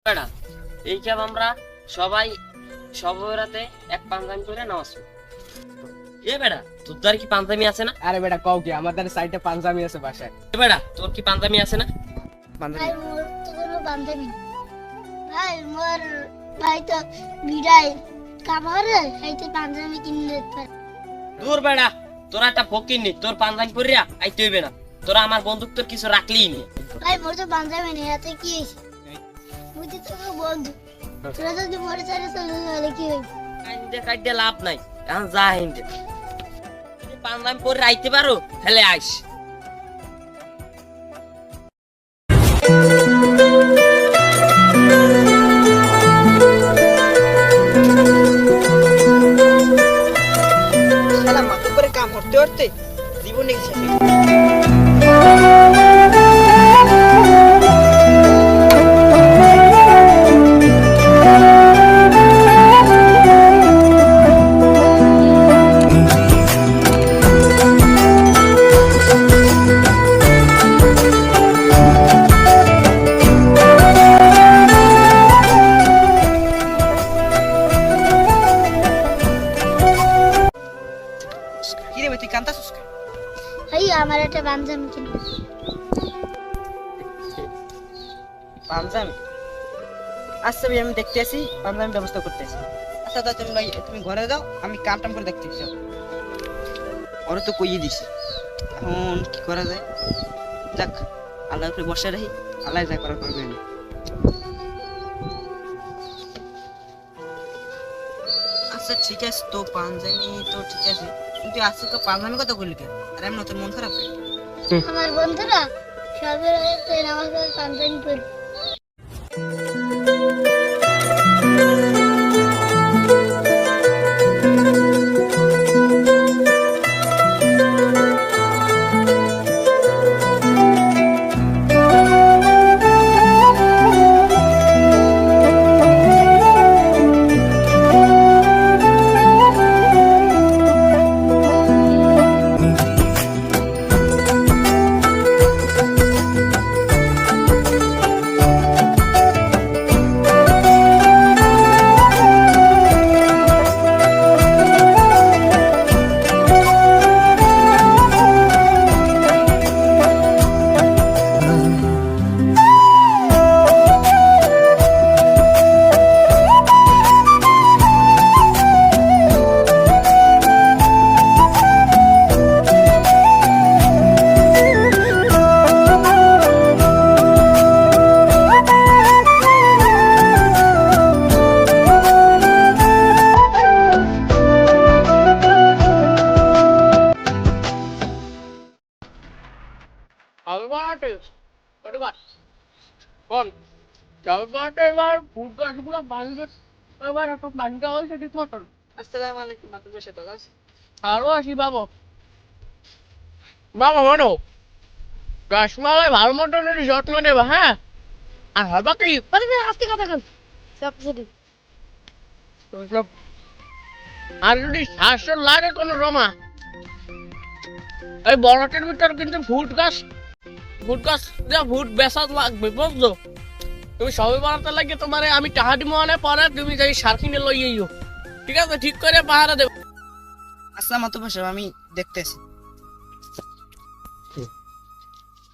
বেড়া এই ক্যাব আমরা সবাই সব রাতে এক পাঞ্জাবি করে নামাজ পড়ি। এ বেড়া তোর দ্বার কি পাঞ্জাবি আছে না? আরে বেটা কও কি আমাদের সাইডে পাঞ্জাবি আছে বাসায়। এ বেড়া তোর কি পাঞ্জাবি আছে না? পাঞ্জাবি ভাই মোর তো কোনো বান্ধবী নেই। ভাই মোর ভাই তো বিড়াই কামারে খাইতে পাঞ্জাবি কিনে দিতে পারে। দূর বেড়া তোরা একটা ফকির নি, তোর পাঞ্জাবি পরিয়া আইতে হইবে না। তোরা আমার বন্ধুত্বর কিছু রাখলিই নি। ভাই মোর তো পাঞ্জাবি নেই, এতে কি হয়েছে? মুই তো তোর বন্ধু, তোরা যদি মরে চারে চলে গেলে কি হইবে? কাইন্দে কাইন্দে লাভ নাই, এখন যা হিন্দে যদি পাঞ্জাবি পরে আইতে পারো হেলে আইস। শালা মাথার উপরে কাম করতে করতে জীবন শেষ হয়ে গেল। কি রে ভাই, তুই কান্তাছিস কেন? ভাই আমার একটা পাঞ্জাবি কিনে দে। পাঞ্জাবি? আচ্ছা ভাই, আমি দেখতে আসি, পাঞ্জাবি ব্যবস্থা করতে আসি। আচ্ছা দাদা, তুমি ভাই তুমি ঘরে যাও, আমি কাম টাম করে দেখতে আসি। ওরা তো কইয়ে দিছে, এখন কি করা যায়? যাক, আল্লাহর উপরে বসে রাখি, আল্লাহ যা করা করবে। আমি আচ্ছা ঠিক আছে, তো পাঞ্জাবি তো ঠিক আছে, কিন্তু আজকে তো পাঞ্জাবি কথা বললি কেন? আর এমন তোর মন খারাপ কেন? আমার বন্ধুরা সবে রাতে নামাজ পড়ে পাঞ্জাবি পরে। আসসালামু আলাইকুম, মাতুর বসে তো গাছ। আরো আসি বাবা বাবা বলো রসমালাই ভালো মতনের যত্ন নেবা, হ্যাঁ? আর হবা কি আজকে কথা কাল সব যদি আর যদি শ্বাস লাগে কোনো রমা, এই বড়টের ভিতর কিন্তু ফুট গাছ দিয়ে ফুট বেচা লাগবে, বুঝছো? তুমি সবে বাড়াতে লাগে তোমার আমি টাকা দিব মানে পরে তুমি যাই সার কিনে লইয়েইও, ঠিক আছে? ঠিক করে পাহারা দেবো। আচ্ছা মাতুর বসে, আমি দেখতেছি।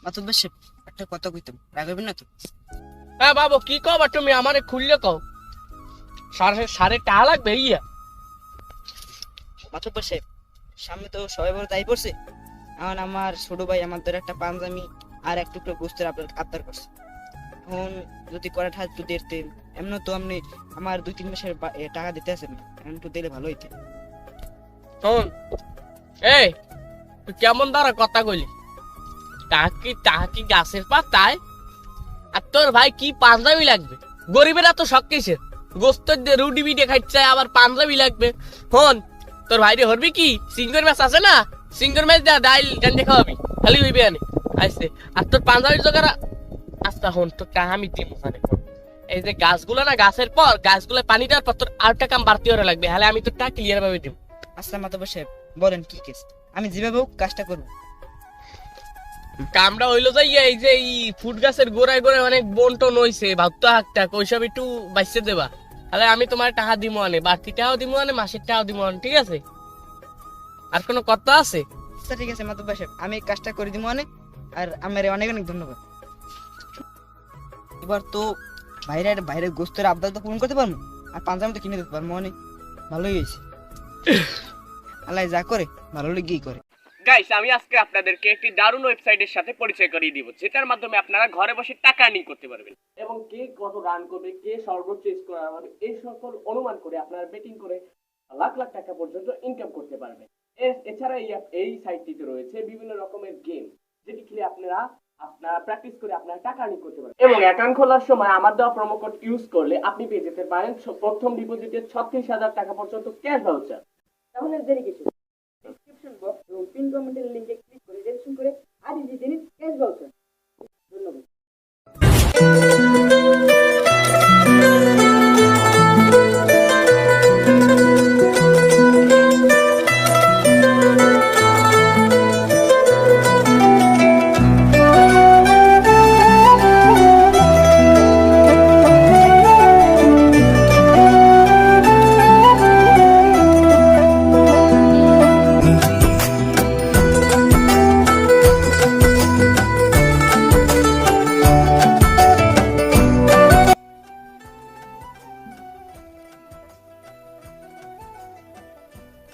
মাতুর বসে একটা কথা কইতাম, রাখবেন না তো? হ্যাঁ বাবু, কি কবা তুমি আমারে খুললে কও। সাড়ে টাকা লাগবে ইয়া। মাতুর বসে, সামনে তো সবাই বড় তাই পড়ছে। এখন আমার ছোট ভাই আমার ধরে একটা পাঞ্জাবি আর এক টুকরো গোস্তের আবদার করছে। এখন যদি করে ঠাস একটু দেখতেন, এমন তো আপনি আমার 2-3 মাসের টাকা দিতে আছেন, এখন একটু দিলে ভালো হইতে। শোন, এই তুই কেমন দ্বারা কথা কইলি? টাকা কি গাছের পাতায়? আর তোর ভাই কি পাঞ্জাবি লাগবে? গরিবেরা তো শখ কিসের? গোস্ত দিয়ে রুটি বিটে খাইছে, আবার পাঞ্জাবি লাগবে? হন, তোর ভাই রে হরবি কি? সিঙ্গর ম্যাচ আছে না, সিঙ্গর ম্যাচ দেয়া ডাইল গান্ডে খাওয়াবি, খালি হইবে আনে আইসে। আর তোর পাঞ্জাবির জোগাড়া আচ্ছা হন, তোর টাকা আমি দিব মানে। এই যে গাছগুলো না, গাছের পর গাছগুলো পানি দেওয়ার পর তোর আর টাকা বাড়তি হরে লাগবে, হলে আমি তোর টাকা ক্লিয়ার ভাবে দিব। আচ্ছা মাতুর বসে বলেন কি কেস, আমি যেভাবে হোক কাজটা করবো। কামটা হইলো যাই এই যে এই ফুট গাছের গোড়ায় গোড়ায় অনেক বন্টন হইছে ভাবতো একটা ওইসব একটু বাইসে দেবা, তাহলে আমি তোমার টাকা দিব আনে, বাড়তি টাকাও দিব আনে, মাসের টাকাও দিব আনে, ঠিক আছে? আর কোনো কথা আছে? আচ্ছা ঠিক আছে মাধব ভাই সাহেব, আমি এই কাজটা করে দিব অনেক, আর আমার অনেক অনেক ধন্যবাদ। এবার তো বাইরের গোস্তের আবদার তো পূরণ করতে পারবো, আর পাঞ্জাবি তো কিনে দিতে পারবো অনেক, ভালোই হয়েছে। আল্লাহ যা করে ভালো লেগেই করে। গাইস, আমি আজকে আপনাদেরকে একটি দারুণ ওয়েবসাইটের সাথে পরিচয় করিয়ে দিব, যেটার মাধ্যমে আপনারা ঘরে বসে টাকা আর্নিং করতে পারবেন এবং কে কত রান করবে, কে সর্বোচ্চ স্কোর হবে, এই সকল অনুমান করে আপনারা বেটিং করে লাখ লাখ টাকা পর্যন্ত ইনকাম করতে পারবেন। এছাড়া এই সাইটটিতে রয়েছে বিভিন্ন রকমের গেম, যেটি খেলে আপনারা প্র্যাকটিস করে আপনারা টাকা আর্নিং করতে পারবেন। এবং অ্যাকাউন্ট খোলার সময় আমার দেওয়া প্রোমো কোড ইউজ করলে আপনি পেয়ে যেতে পারেন প্রথম ডিপোজিটে 36,000 টাকা পর্যন্ত ক্যাশ ভাউচার। তাহলে দেরি কিছু, ডেসক্রিপশন বক্স এবং পিন কমেন্টের লিংকে ক্লিক করে রেজিস্ট্রেশন করে আজই জিতে নিন ক্যাশ ভাউচার। ধন্যবাদ।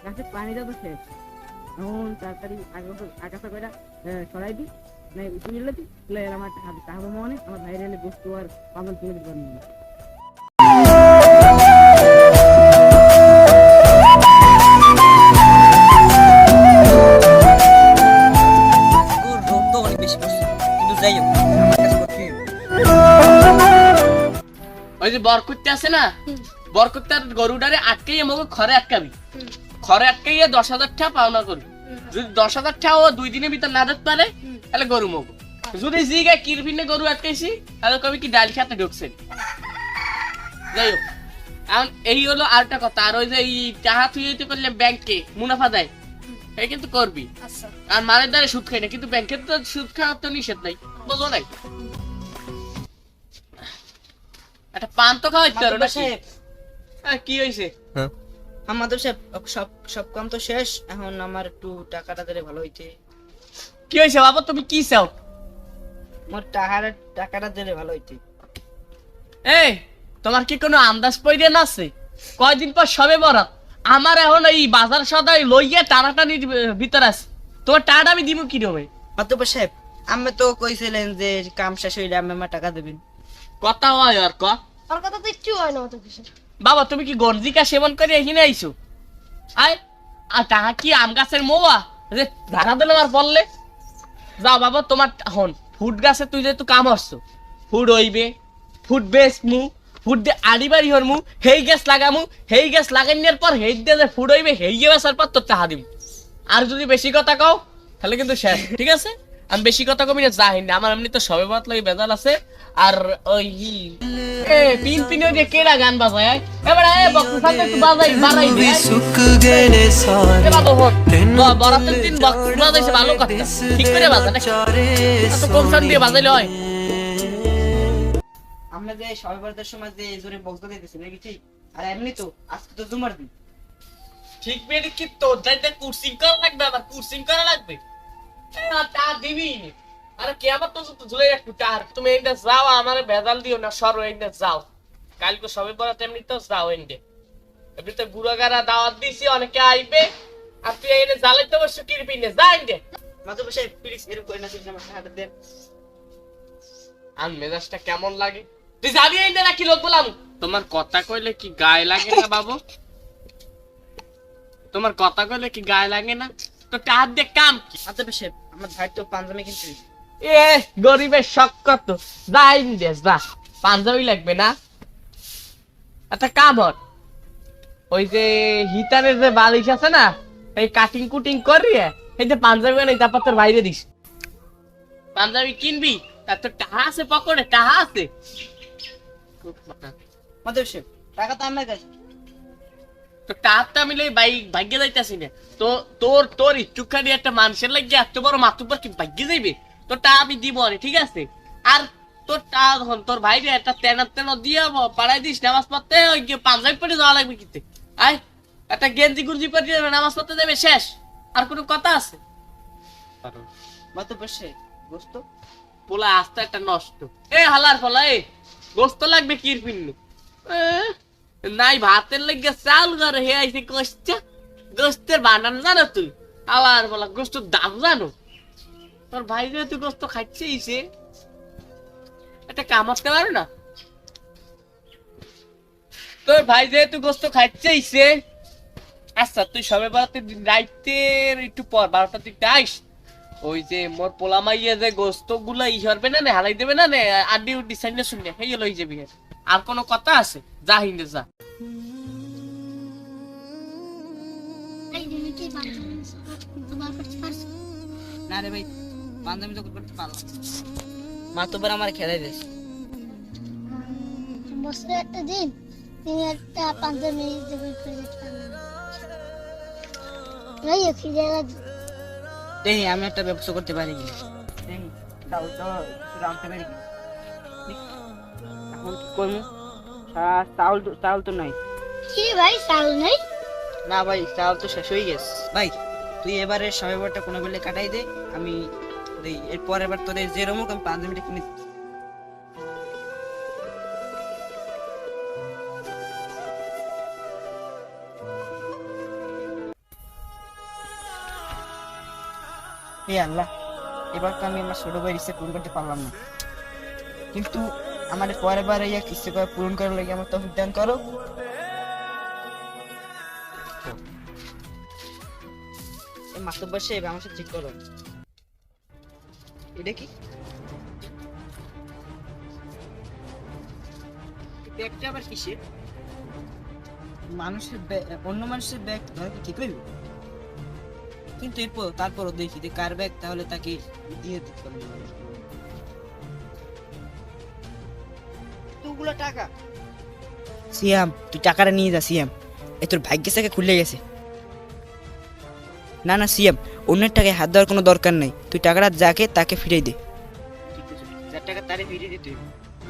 গাছের পানিটা তো শেষ, এখন তাড়াতাড়ি আগাছা করে সরাই দিই, মানে তুলে দিই, তুলে আমার টাকা মনে আমার বাইরে এলে বস্তু আর পাগল তুলে দিতে পারবো না। রোদ তো অনেক বেশি পড়ছে, কিন্তু যাই হোক আমার কাছে করতেই হবে। ওই যে বরকুত্তে আছে না, বরকুত্তে আর গরুটারে আটকাইয়ে আমাকে খরে আটকাবি, খরে আটকাইয়ে 10,000 টাকা পাওনা করবি। যদি 10,000 টাকা ও 2 দিনের ভিতর না দিতে পারে তাহলে গরু মগো। যদি জিগায় কিরপিনে গরু আটকাইছি তাহলে কবি কি ডাল খেতে ঢুকছেন। যাই হোক, এখন এই হলো আরেকটা কথা। আর ওই যে এই টাকা তুই হইতে করলে ব্যাংকে মুনাফা দেয়, এই কিন্তু করবি। আর মারের দ্বারা সুদ খাই না, কিন্তু ব্যাংকের তো সুদ খাওয়ার তো নিষেধ নাই, বুঝলো নাই? একটা পান তো খাওয়াইতে পারো না? কি হয়েছে? আমাদের সব কাম তো শেষ, এখন আমার একটু টাকাটা দিলে ভালো হইতে। কি হয়েছে বাবা, তুমি কি চাও? আমার টাকাটা দিলে ভালো হইতে। এই তোমার কি কোনো আন্দাজ পইরে না আছে? কয়দিন পর সবে বরাত, আমার এখন এই বাজার সদাই লইয়া টানাটানির ভিতর আছে, তোমার টাকাটা আমি দিব কি রবে? মাতব সাহেব, আমি তো কইছিলেন যে কাম শেষ হইলে আমি আমার টাকা দেবেন। কথা হয় আর আর কথা তো একটু হয় না অত কিছু। বাবা তুমি কি গঞ্জিকা সেবন করে এখানে আইছো? আয় আর টাকা কি আম গাছের মোয়া যে ধারা দিলে আর বললে যাও বাবা। তোমার হন ফুট গাছে তুই যেহেতু কাম আসছো, ফুট হইবে, ফুট বেস মু, ফুট দিয়ে আড়ি বাড়ি হরমু, হেই গ্যাস লাগামু, হেই গ্যাস লাগানোর পর হেই দিয়ে যে ফুট হইবে, হেই বেসার পর তোর টাকা দিব। আর যদি বেশি কথা কও তাহলে কিন্তু শেষ, ঠিক আছে? আমি বেশি কথা কমি না, যাই না, আমার এমনি তো সবে বাত লাগে বেজাল আছে। আর ওই পিন পিনে যে কেডা গান বাজায় এবারে বক্স সাথে একটু বাজাই বাড়াই দে সুখ গেলে সরে বাবা হন বরাতের দিন বক্স বাজাইছে ভালো কথা, ঠিক করে বাজা না এত কম সাউন্ড দিয়ে বাজাইলে হয়? আমরা যে সবে বরাতের সময় যে জোরে বক্স দিতেছি নাকি ঠিক? আর এমনি তো আজকে তো জুমার দিন, ঠিক বেরি কি তোর যাইতে কুরসিং করা লাগবে, আবার কুরসিং করা লাগবে তা দিবি। আরে কে আবার তো ঝুলে একটু টার, তুমি এন্ডে যাও, আমারে ভেজাল দিও না, সর এন্ডে যাও, কালকে সবে বরাত এমনি তো যাও এন্ডে, এমনি তো গুড়াগাড়া দাওয়াত দিছি, অনেকে আইবে, আর তুই এনে জ্বালাইতে বসছো কিরপিনে, যা এন্ডে। মাতব সাহেব প্লিজ এরকম করে না, আমার টাকাটা দেন। আর মেজাজটা কেমন লাগে? তুই যাবি এন্ডে নাকি লোক বলাম? তোমার কথা কইলে কি গায়ে লাগে না বাবু? তোমার কথা কইলে কি গায়ে লাগে না? তো টাহার দিয়ে কাম কি? মাতব সাহেব আমার ভাই তো পাঞ্জাবি কিনতে এ গরিবের শখ কত, যাই দেশ যা, পাঞ্জাবি লাগবে না? একটা কাম হর, ওই যে হিটারের যে বালিশ আছে না, এই কাটিং কুটিং করিয়ে এই যে পাঞ্জাবি বানাই, তারপর তোর বাইরে দিস। পাঞ্জাবি কিনবি, তার তো টাহা আছে পকেটে, টাহা আছে। মাতব সাহেব টাকা তো আমার কাছে, তো টাহারটা মিলে ভাগ্যে যাইতেছি না তো। তোর ইচ্ছুক খালি একটা মানুষের লাগিয়ে এত বড় মাতুব্বর কি ভাগ্যে যাইবে? তোর টাকা আমি দিব না, ঠিক আছে? আর তোর টাকা যখন তোর ভাই রে একটা তেনা দিয়ে পাড়াই দিস নামাজ পড়তে, ওই গিয়ে পাঞ্জাবি পরে যাওয়া লাগবে কিতে। আয় একটা গেঞ্জি গুঞ্জি পরে নামাজ পড়তে যাবে, শেষ। আর কোনো কথা আছে? মাতুব্বর সাহেব গোস্ত পোলা আস্তে একটা নষ্ট। এ হালার ফলা, এ গোস্ত লাগবে কির পিন্নু নাই, ভাতের লেগে চাল করে হে আইছে কষ্টা। গোস্তের বানান জানো তুই? আবার বলা গোস্তের দাম জানো? তোর ভাই যেহেতু গোস্ত খাচ্ছে ইসে, একটা কামাতে পারো না? তোর ভাই যেহেতু গোস্ত খাচ্ছে ইসে, আচ্ছা তুই সবে বেড়াতে রাইতের একটু পর 12টার দিকটা আইস। ওই যে মোর পোলা মাইয়া যে গোস্ত গুলা ই করবে না, হালাই দেবে না, আড্ডি উড্ডি সাইনে শুনে হেই লই যাবি। আর কোনো কথা আছে? যা হিন্দে যা। এই তুমি কি পাঞ্জাবি তোমার করতে পারছো? না রে ভাই, পাঞ্জাবি তো করতে পারলাম। মাতুব্বর আমার খেলাই দিয়েছে। বছরে একটা দিন তুমি একটা পাঞ্জাবি জোগাড় করে দিতে পারলাম। ভাই ফিরে লাগবে। দেখি আমি একটা ব্যবসা করতে পারি কিনা। দেখি চাউল তো কিছু আনতে পারি কিনা। এখন কি করবো? চাউল তো নাই। কি ভাই চাল নেই? না ভাই, চাউল তো শেষ হয়ে গেছে। ভাই তুই এবারে সবাইবারটা কোনো বলে কাটাই দে, আমি দেই। এর পরের বার তোর যে রমুক আমি পাঞ্জাবিটা কিনে দিচ্ছি। হে আল্লাহ, এবার তো আমি আমার ছোট ভাইয়ের ইচ্ছে পূরণ করতে পারলাম না, কিন্তু আমার পরের বার এই ইচ্ছে করে পূরণ করার লাগে আমার তৌফিক দান করো। এই মাতুব্বর সাহেব আমার সাথে ঠিক করো। এটা কি ব্যাগটা আবার কিসের? মানুষের অন্য মানুষের ব্যাগ ধরা কি ঠিক হইল? কিন্তু এরপর তারপরও দেখি যে কার ব্যাগ, তাহলে তাকে দিয়ে দিতে পারবো। এতগুলো টাকা! সিয়াম, তুই টাকাটা নিয়ে যা। সিয়াম, এ তোর ভাগ্যের থেকে খুলে গেছে। না না সিয়াম, অন্যের টাকায় হাত দেওয়ার কোনো দরকার নাই। তুই টাকাটা যাকে তাকে ফিরিয়ে দে। ঠিক আছে, যার টাকা তারে ফিরিয়ে দিতে হবে।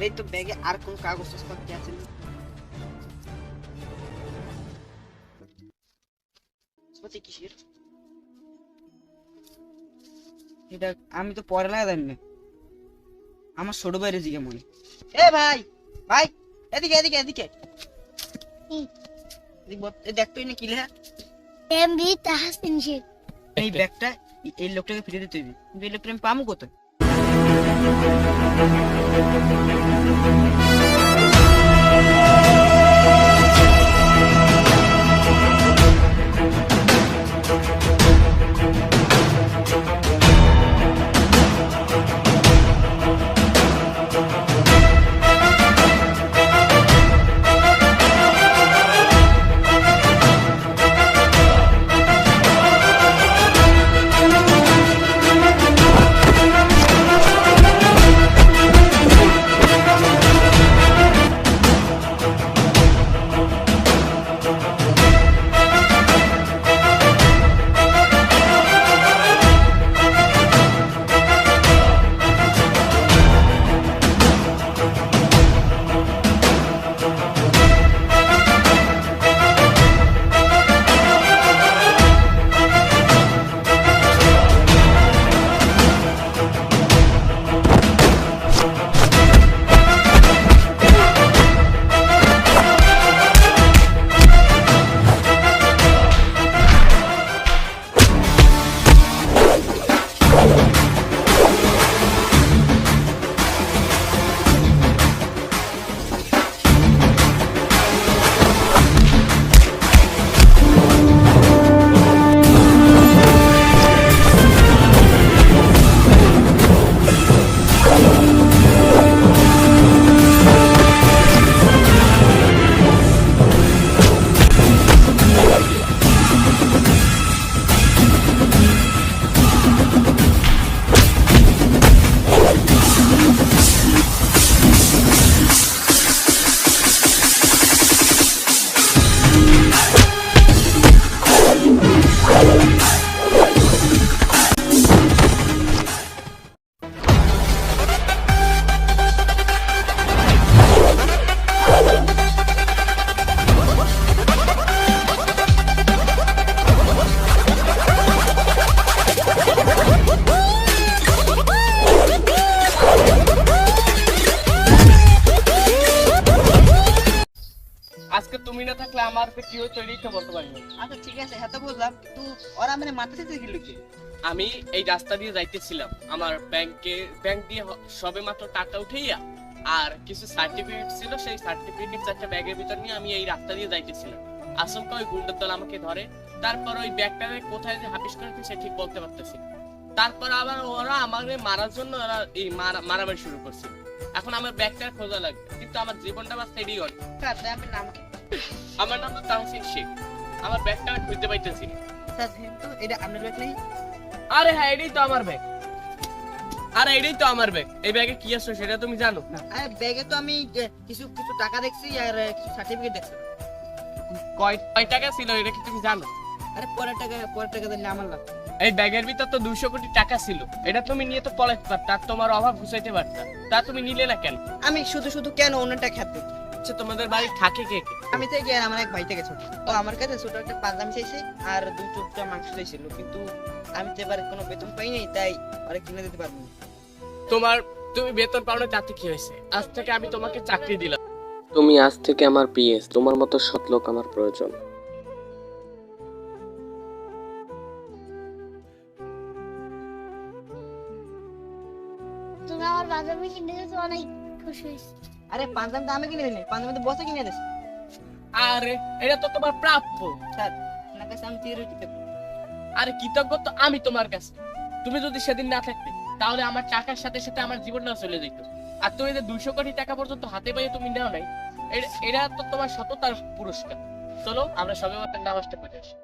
এই তো ব্যাগে আর কোন কাগজ পত্র আছে? কিসের এটা? আমি তো পরে লাগা জানি না। আমার ছোট ভাইয়ের দিকে মনে। এ ভাই, ভাই এদিকে এদিকে এদিকে দেখ তো, কি লেখা? এমবি তাহসিন শেখ। এই ব্যাগটা এই লোকটাকে ফিরে দিতে হবে, কিন্তু এই লোকটা আমি পাবো কোথায়? আজকে তুমি না থাকলে আমার যে কি হতো এটাই তো বলতে পারি না। আচ্ছা ঠিক আছে, হ্যাঁ তো বুঝলাম, কিন্তু ওরা মানে মারতে চাইছে কি লোকে? আমি এই রাস্তা দিয়ে যাইতেছিলাম, আমার ব্যাংক দিয়ে সবে মাত্র টাকা উঠাইয়া আর কিছু সার্টিফিকেট ছিল, সেই সার্টিফিকেট একটা ব্যাগের ভিতর নিয়ে আমি এই রাস্তা দিয়ে যাইতেছিলাম। আচমকা ওই গুন্ডার দল আমাকে ধরে, তারপর ওই ব্যাগটাকে কোথায় যে হাফিস করে সে ঠিক বলতে পারতেছি না। তারপর আবার ওরা আমাকে মারার জন্য ওরা এই মারামারি শুরু করছে। এখন আমার ব্যাগটা খোঁজা লাগবে, কিন্তু আমার জীবনটা বাঁচতে এটাই অনেক। স্যার আপনার নাম কি? আমার নাম তো তাহসিন শেখ। আমার ব্যাগটা আমি খুঁজতে পাইতেছি না। স্যার যেহেতু এটা আপনার ব্যাগ নেই। আরে হ্যাঁ, এটাই তো আমার ব্যাগ। আরে এটাই তো আমার ব্যাগ। এই ব্যাগে কি আছে সেটা তুমি জানো? আরে ব্যাগে তো আমি কিছু কিছু টাকা দেখছি আর কিছু সার্টিফিকেট দেখছি। কয় টাকা ছিল এটা কি তুমি জানো? আরে পরের টাকা দিলে আমার লাভ। এই ব্যাগের ভিতর তো 200 কোটি টাকা ছিল, এটা তুমি নিয়ে তো পলাইতে পারতা, আর তোমার অভাব ঘুচাইতে পারতা, তা তুমি নিলে না কেন? আমি শুধু শুধু কেন অন্যটা খেতে? আচ্ছা, তোমাদের বাড়ি থাকে কে কে? আমি থেকে আর আমার এক ভাই থেকে ছোট, ও আমার কাছে ছোট একটা পাঞ্জাবি চাইছে আর 2 টুকরা মাংস চাইছিল, কিন্তু আমি তো এবার কোনো বেতন পাইনি, তাই আরে কিনে দিতে পারবো না। তুমি বেতন পাও না তাতে কি হয়েছে? আজ থেকে আমি তোমাকে চাকরি দিলাম। তুমি আজ থেকে আমার পিএস। তোমার মতো সৎ লোক আমার প্রয়োজন। তুমি আমার পাঞ্জাবি কিনে দিয়েছো, অনেক খুশি হয়েছি। আরে পাঞ্জাবি তো আমি কিনে দিই, পাঞ্জাবি তো বসে কিনে দিয়েছে। আরে এটা তো তোমার প্রাপ্য। স্যার আপনার কাছে আমি চির কৃতজ্ঞ। আরে কৃতজ্ঞ তো আমি তোমার কাছে। তুমি যদি সেদিন না থাকতে, তাহলে আমার টাকার সাথে সাথে আমার জীবনটাও চলে যেত। আর তুমি যে 200 কোটি টাকা পর্যন্ত হাতে পাইয়ে তুমি নাও নাই, এটা তো তোমার সততার পুরস্কার। চলো আমরা সবে মাত্র নামাজটা পড়ে আসি।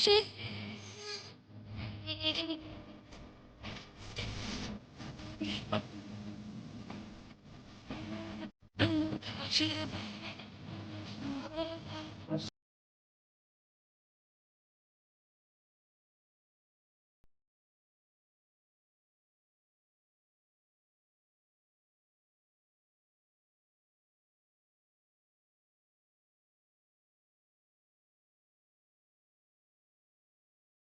Shit.